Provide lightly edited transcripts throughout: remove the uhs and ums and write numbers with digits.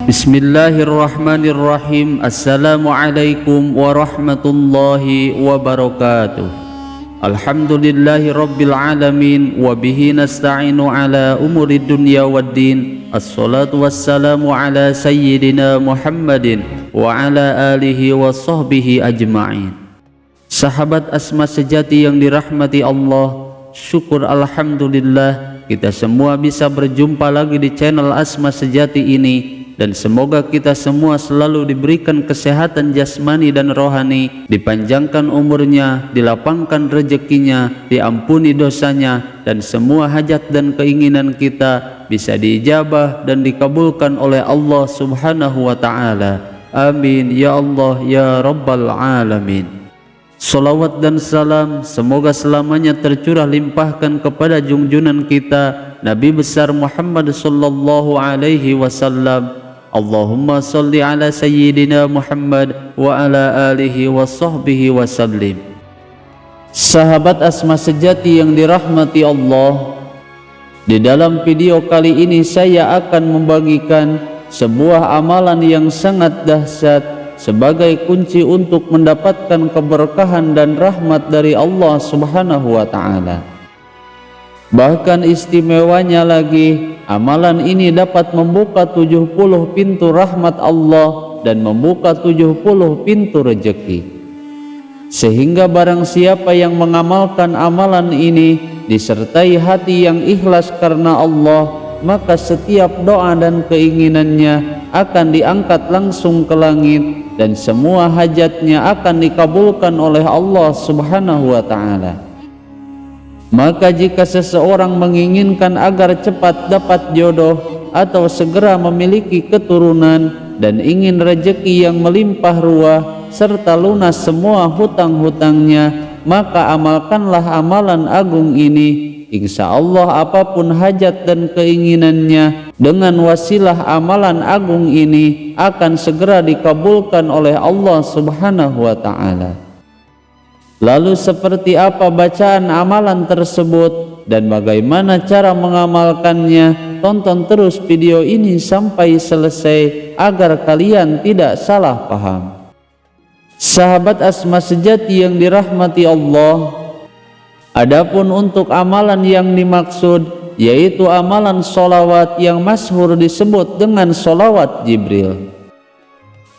Bismillahirrahmanirrahim. Assalamualaikum warahmatullahi wabarakatuh. Alhamdulillahi rabbil alamin. Wabihi nasta'inu ala umuri dunya waddin. Assalatu wassalamu ala sayyidina Muhammadin wa ala alihi wa sahbihi ajma'in. Sahabat Asma Sejati yang dirahmati Allah, syukur alhamdulillah kita semua bisa berjumpa lagi di channel Asma Sejati ini. Dan semoga kita semua selalu diberikan kesehatan jasmani dan rohani, dipanjangkan umurnya, dilapangkan rezekinya, diampuni dosanya, dan semua hajat dan keinginan kita bisa diijabah dan dikabulkan oleh Allah Subhanahu wa Ta'ala. Amin ya Allah ya Rabbal Alamin. Salawat dan salam semoga selamanya tercurah limpahkan kepada junjunan kita Nabi besar Muhammad sallallahu alaihi wasallam. Allahumma salli ala sayyidina Muhammad wa ala alihi wa sahbihi wa sallim. Sahabat Asma Sejati yang dirahmati Allah, di dalam video kali ini saya akan membagikan sebuah amalan yang sangat dahsyat sebagai kunci untuk mendapatkan keberkahan dan rahmat dari Allah Subhanahu wa Ta'ala. Bahkan istimewanya lagi, amalan ini dapat membuka 70 pintu rahmat Allah dan membuka 70 pintu rezeki. Sehingga barang siapa yang mengamalkan amalan ini disertai hati yang ikhlas karena Allah, maka setiap doa dan keinginannya akan diangkat langsung ke langit dan semua hajatnya akan dikabulkan oleh Allah Subhanahu wa Ta'ala. Maka jika seseorang menginginkan agar cepat dapat jodoh atau segera memiliki keturunan dan ingin rezeki yang melimpah ruah serta lunas semua hutang-hutangnya, maka amalkanlah amalan agung ini. Insya Allah apapun hajat dan keinginannya dengan wasilah amalan agung ini akan segera dikabulkan oleh Allah Subhanahu wa Ta'ala. Lalu seperti apa bacaan amalan tersebut dan bagaimana cara mengamalkannya? Tonton terus video ini sampai selesai agar kalian tidak salah paham. Sahabat Asma Sejati yang dirahmati Allah, adapun untuk amalan yang dimaksud yaitu amalan solawat yang masyhur disebut dengan solawat Jibril.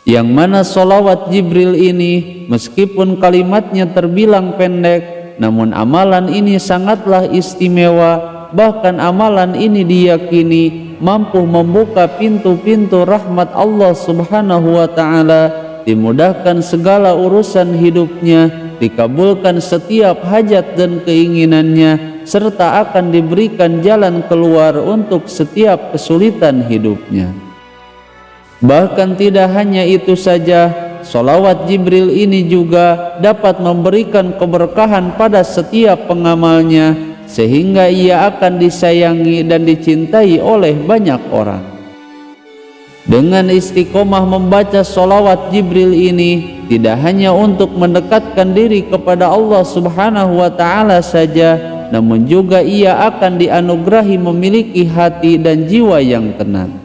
Yang mana solawat Jibril ini meskipun kalimatnya terbilang pendek, namun amalan ini sangatlah istimewa. Bahkan amalan ini diyakini mampu membuka pintu-pintu rahmat Allah Subhanahu wa Ta'ala, dimudahkan segala urusan hidupnya, dikabulkan setiap hajat dan keinginannya, serta akan diberikan jalan keluar untuk setiap kesulitan hidupnya. Bahkan tidak hanya itu saja, solawat Jibril ini juga dapat memberikan keberkahan pada setiap pengamalnya, sehingga ia akan disayangi dan dicintai oleh banyak orang. Dengan istiqomah membaca solawat Jibril ini, tidak hanya untuk mendekatkan diri kepada Allah Subhanahu wa Ta'ala saja, namun juga ia akan dianugerahi memiliki hati dan jiwa yang tenang.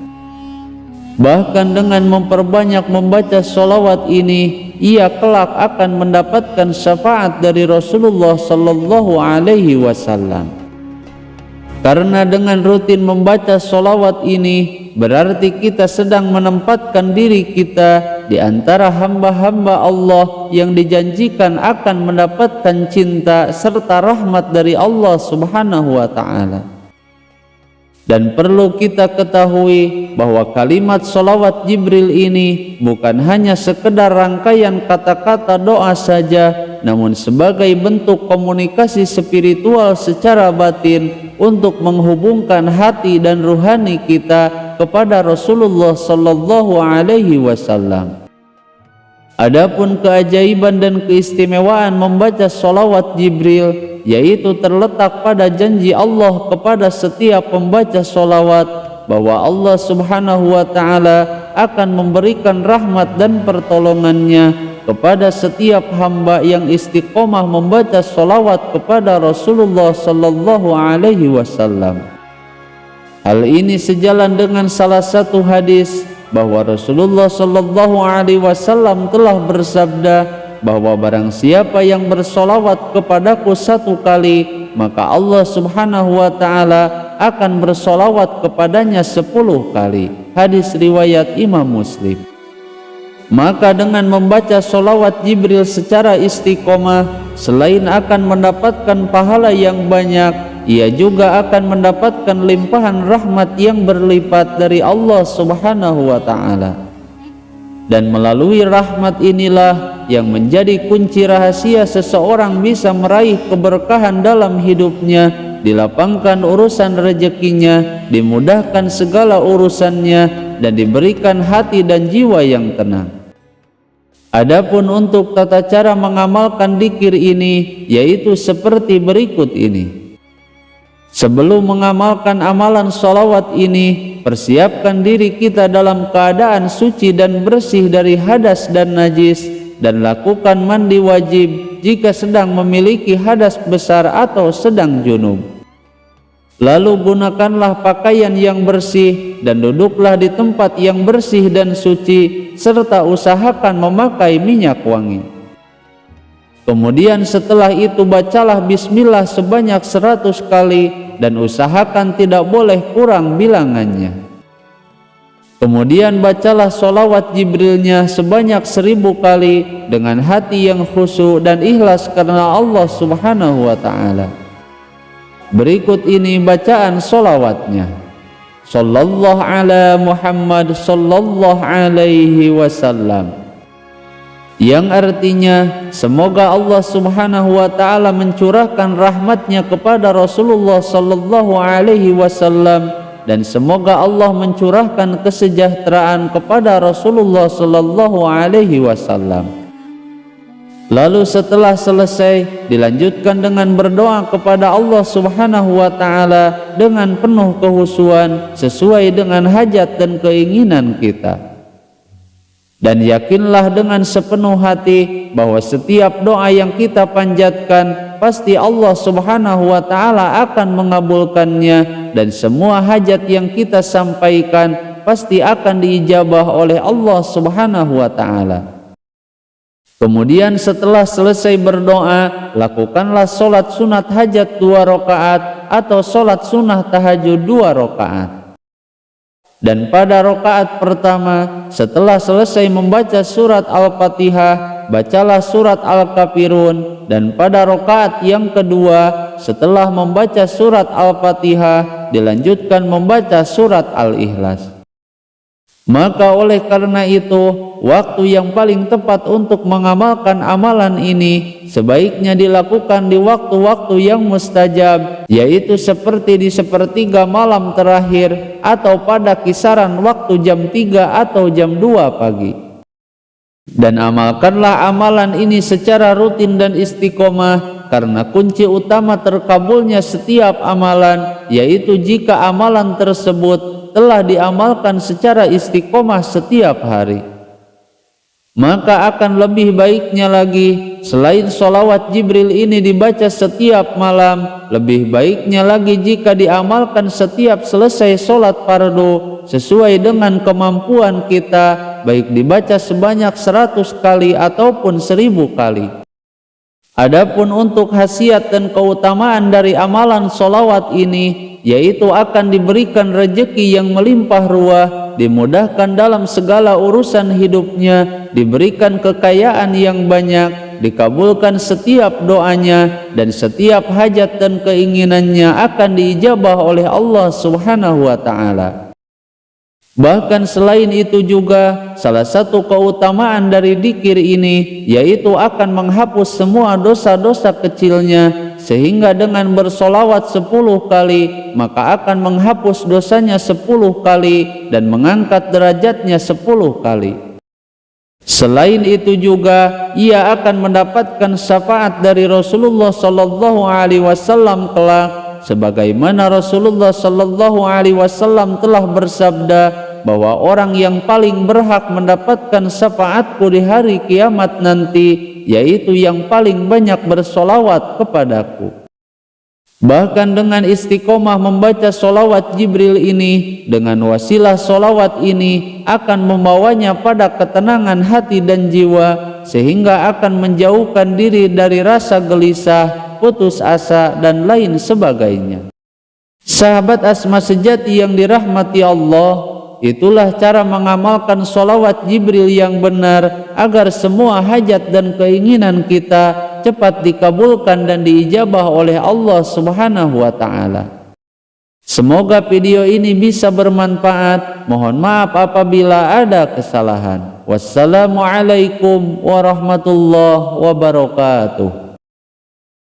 Bahkan dengan memperbanyak membaca solawat ini, ia kelak akan mendapatkan syafaat dari Rasulullah sallallahu alaihi wasallam. Karena dengan rutin membaca solawat ini, berarti kita sedang menempatkan diri kita di antara hamba-hamba Allah yang dijanjikan akan mendapatkan cinta serta rahmat dari Allah Subhanahu wa Ta'ala. Dan perlu kita ketahui bahwa kalimat solawat Jibril ini bukan hanya sekedar rangkaian kata-kata doa saja, namun sebagai bentuk komunikasi spiritual secara batin untuk menghubungkan hati dan ruhani kita kepada Rasulullah sallallahu alaihi wasallam. Adapun keajaiban dan keistimewaan membaca solawat Jibril, yaitu terletak pada janji Allah kepada setiap pembaca solawat, bahwa Allah Subhanahu wa Ta'ala akan memberikan rahmat dan pertolongannya kepada setiap hamba yang istiqomah membaca sholawat kepada Rasulullah sallallahu alaihi wasallam. Hal ini sejalan dengan salah satu hadis bahwa Rasulullah sallallahu alaihi wasallam telah bersabda bahwa barang siapa yang bersolawat kepadaku 1 kali, maka Allah subhanahu wa ta'ala akan bersolawat kepadanya 10 kali. Hadis riwayat Imam Muslim. Maka dengan membaca solawat Jibril secara istiqomah, selain akan mendapatkan pahala yang banyak, ia juga akan mendapatkan limpahan rahmat yang berlipat dari Allah subhanahu wa ta'ala. Dan melalui rahmat inilah yang menjadi kunci rahasia seseorang bisa meraih keberkahan dalam hidupnya, dilapangkan urusan rezekinya, dimudahkan segala urusannya, dan diberikan hati dan jiwa yang tenang. Adapun untuk tata cara mengamalkan dzikir ini, yaitu seperti berikut ini. Sebelum mengamalkan amalan sholawat ini, persiapkan diri kita dalam keadaan suci dan bersih dari hadas dan najis, dan lakukan mandi wajib jika sedang memiliki hadas besar atau sedang junub. Lalu gunakanlah pakaian yang bersih dan duduklah di tempat yang bersih dan suci, serta usahakan memakai minyak wangi. Kemudian setelah itu bacalah bismillah sebanyak 100 kali dan usahakan tidak boleh kurang bilangannya. Kemudian bacalah sholawat Jibrilnya sebanyak 1000 kali dengan hati yang khusyuk dan ikhlas karena Allah subhanahu wa ta'ala. Berikut ini bacaan sholawatnya. Sallallahu ala Muhammad sallallahu alaihi wasallam, yang artinya semoga Allah subhanahu wa ta'ala mencurahkan rahmatnya kepada Rasulullah sallallahu alaihi wasallam, dan semoga Allah mencurahkan kesejahteraan kepada Rasulullah sallallahu alaihi wasallam. Lalu setelah selesai dilanjutkan dengan berdoa kepada Allah subhanahu wa ta'ala dengan penuh kehusuan sesuai dengan hajat dan keinginan kita. Dan yakinlah dengan sepenuh hati bahwa setiap doa yang kita panjatkan pasti Allah subhanahu wa ta'ala akan mengabulkannya, dan semua hajat yang kita sampaikan pasti akan diijabah oleh Allah subhanahu wa ta'ala. Kemudian setelah selesai berdoa, lakukanlah sholat sunat hajat 2 rakaat atau sholat sunnah tahajud 2 rakaat. Dan pada rakaat pertama, setelah selesai membaca surat Al-Fatihah, bacalah surat Al-Kafirun. Dan pada rakaat yang kedua, setelah membaca surat Al-Fatihah, dilanjutkan membaca surat Al-Ikhlas. Maka oleh karena itu, waktu yang paling tepat untuk mengamalkan amalan ini sebaiknya dilakukan di waktu-waktu yang mustajab, yaitu seperti di sepertiga malam terakhir atau pada kisaran waktu jam 3 atau jam 2 pagi. Dan amalkanlah amalan ini secara rutin dan istiqomah, karena kunci utama terkabulnya setiap amalan yaitu jika amalan tersebut telah diamalkan secara istiqomah setiap hari. Maka akan lebih baiknya lagi, selain sholawat Jibril ini dibaca setiap malam, lebih baiknya lagi jika diamalkan setiap selesai sholat fardu sesuai dengan kemampuan kita, baik dibaca sebanyak 100 kali ataupun 1000 kali. Adapun untuk khasiat dan keutamaan dari amalan sholawat ini, yaitu akan diberikan rezeki yang melimpah ruah, dimudahkan dalam segala urusan hidupnya, diberikan kekayaan yang banyak, dikabulkan setiap doanya, dan setiap hajat dan keinginannya akan diijabah oleh Allah subhanahu wa ta'ala. Bahkan selain itu juga, salah satu keutamaan dari dzikir ini yaitu akan menghapus semua dosa-dosa kecilnya, sehingga dengan bersolawat 10 kali maka akan menghapus dosanya 10 kali dan mengangkat derajatnya 10 kali. Selain itu juga ia akan mendapatkan syafaat dari Rasulullah sallallahu alaihi wasallam kelak, sebagaimana Rasulullah sallallahu alaihi wasallam telah bersabda bahwa orang yang paling berhak mendapatkan syafaatku di hari kiamat nanti yaitu yang paling banyak bersolawat kepadaku. Bahkan dengan istiqomah membaca solawat Jibril ini, dengan wasilah solawat ini akan membawanya pada ketenangan hati dan jiwa, sehingga akan menjauhkan diri dari rasa gelisah, putus asa, dan lain sebagainya. Sahabat Asma sejati yang dirahmati Allah, itulah cara mengamalkan solawat Jibril yang benar agar semua hajat dan keinginan kita cepat dikabulkan dan diijabah oleh Allah Subhanahu wa Ta'ala. Semoga video ini bisa bermanfaat. Mohon maaf apabila ada kesalahan. Wassalamualaikum warahmatullahi wabarakatuh.